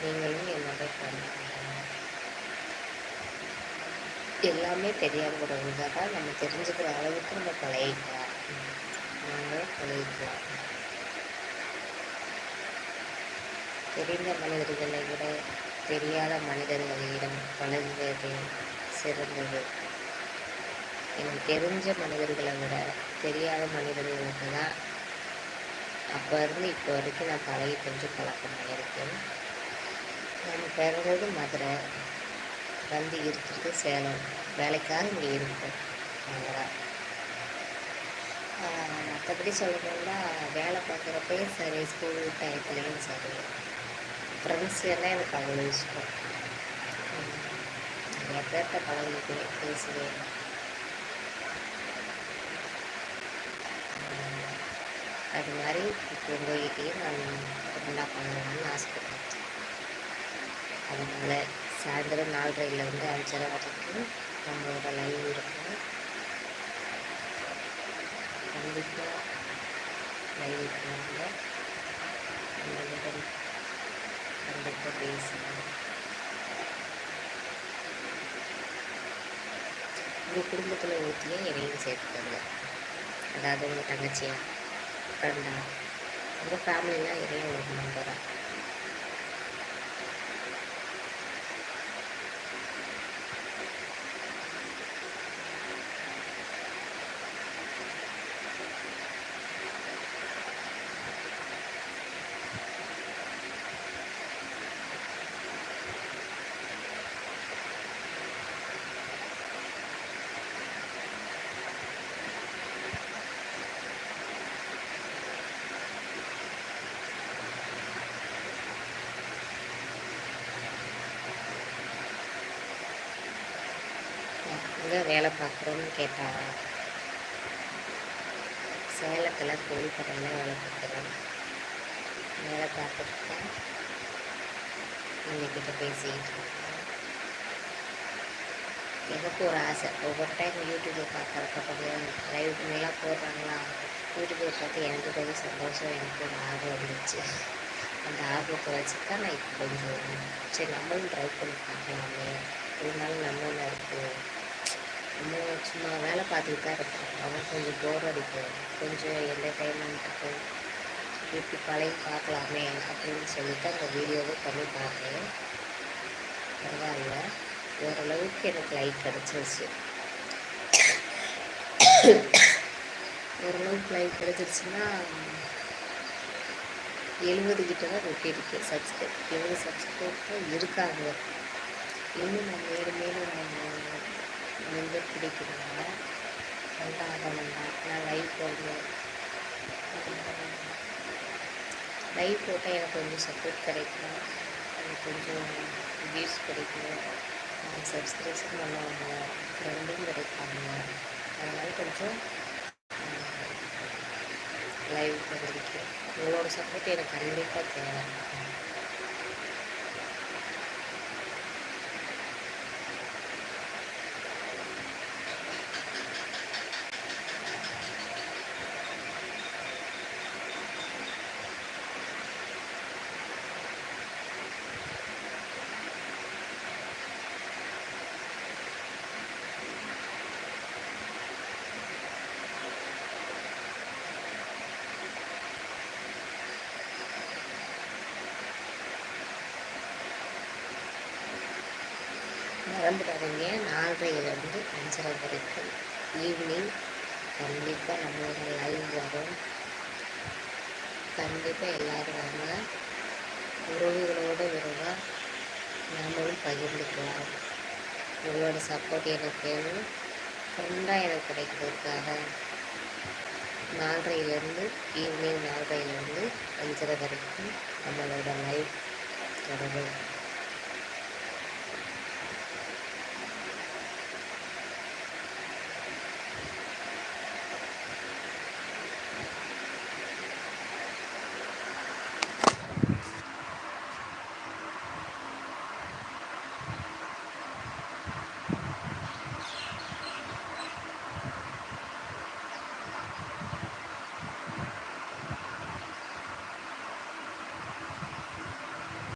நீங்களும் என்னோட பண்ணுங்க. எல்லாமே தெரியாதவங்க தான் நம்ம தெரிஞ்சுக்கிற அளவுக்கு நம்ம பழகிக்கலாம். நாங்கள் பழகிக்கலாம். தெரிந்த மனிதர்களை விட தெரியாத மனிதர்களிடம் பழகுவது சிறந்தது. எனக்கு தெரிஞ்ச மனிதர்களை விட தெரியாத மனிதர்களுக்கு தான் அப்போ இருந்து இப்போ வரைக்கும் நான் பழகி கொஞ்சம் பழக்கமாயிருக்கேன். நம்ம பிறந்தது மதுரை, வந்து இருக்கிறது சேலம், வேலைக்காக இங்கே இருக்கோம். அவ்வளோதான். மற்றபடி சொல்லணும்னா வேலை பார்க்குறப்பையும் சரி, ஸ்கூல் டயத்துலேயும் சரி, ஃப்ரெண்ட்ஸ் எல்லாம் எனக்கு அவ்வளோ இஷ்டம். நிறைய பேர்கிட்ட பழகிக்குவேன், பேசுவேன். அது மாதிரி இப்போ உங்கள்கிட்டையும் நான் ஃப்ரெண்டாக பண்ணணும்னு ஆசைப்பட்டேன். அதனால் சாயந்தரம் 4:30 5:30 வரைக்கும் நம்மளோட லைவ் இருக்கும். கண்டிப்பாக லைவ் இருக்கிறாங்க, நம்மளிடம் கண்டிப்பாக பேசணும். உங்கள் குடும்பத்தில் ஊற்றியே என்னையும் சேர்த்துக்கோங்க. அதாவது உங்கள் தங்கச்சியா, ஃப்ரெண்டா, உங்கள் ஃபேமிலியில் என்னையும் ஒரு மெம்பராக. எங்கே வேலை பார்க்குறோன்னு கேட்டால் சேலத்தில் கூலிக்கடையில் வேலை பார்க்குறேன். வேலை பார்த்துட்டு உங்ககிட்ட பேசிக்கிட்டு இருக்கேன். எனக்கு ஒரு ஆசை, ஒவ்வொரு டைம் யூடியூப்பில் பார்க்குறப்ப கொஞ்சம் லைவ் நல்லா போடுறாங்களா, யூடியூப்பில் பார்த்து எனக்கு கொஞ்சம் சந்தோஷம், எனக்கு ஒரு ஆர்வம் இருந்துச்சு. அந்த ஆர்வத்தை வச்சு தான் நான் இப்போ கொஞ்சம் சரி நம்மளும் ட்ரை பண்ணி பார்க்கலாமே, இருந்தாலும் நல்ல இருக்குது. நம்ம சும்மா வேலை பார்த்துக்கிட்டு தான் இருப்போம், அவன் கொஞ்சம் போர் அடிக்கும், கொஞ்சம் என்டர்டைன்மெண்ட்டுக்கு இப்படி பழகி பார்க்கலாமே அப்படின்னு சொல்லிட்டு அந்த வீடியோவை பண்ணி பார்த்தேன். பரவாயில்ல, ஓரளவுக்கு எனக்கு லைக் கிடச்சிருச்சு. ஓரளவுக்கு லைக் கிடச்சிருச்சுன்னா 70 கிட்ட தான் ஒட்டியிருக்கு சப்ஸ்கிரைப். 70 சப்ஸ்கிரைப் தான் இருக்காங்க. இன்னும் நான் மேலும் மெம்பர் பிடிக்கிறாங்க. ரெண்டாகணும்னா நான் லைவ் போடுவேன். லைவ் போட்டால் எனக்கு கொஞ்சம் சப்போர்ட் கிடைக்கும், எனக்கு கொஞ்சம் வியூஸ் கிடைக்கும், சப்ஸ்கிரிப்ஷன் பண்ணுவாங்க, ஃப்ரெண்டும் கிடைப்பாங்க. அதனால் கொஞ்சம் லைவ் பண்ணியிருக்கேன். உங்களோட சப்போர்ட் எனக்கு கண்டிப்பாக தேவை. மறந்துடாதீங்க, 4:30 5:30 வரைக்கும் ஈவினிங் கண்டிப்பாக நம்மளோட லைவ் வரும். கண்டிப்பாக எல்லோரும் வாங்க, உறவுகளோடு உறவாக நாமளும் பகிர்ந்துக்கலாம். உங்களோட சப்போர்ட் எனக்கு வேணும். ஃப்ரெண்டாக எனக்கு கிடைக்கிறதுக்காக 4:30 ஈவினிங் 4:30 5:30 வரைக்கும் நம்மளோட லைவ் தொடரும்.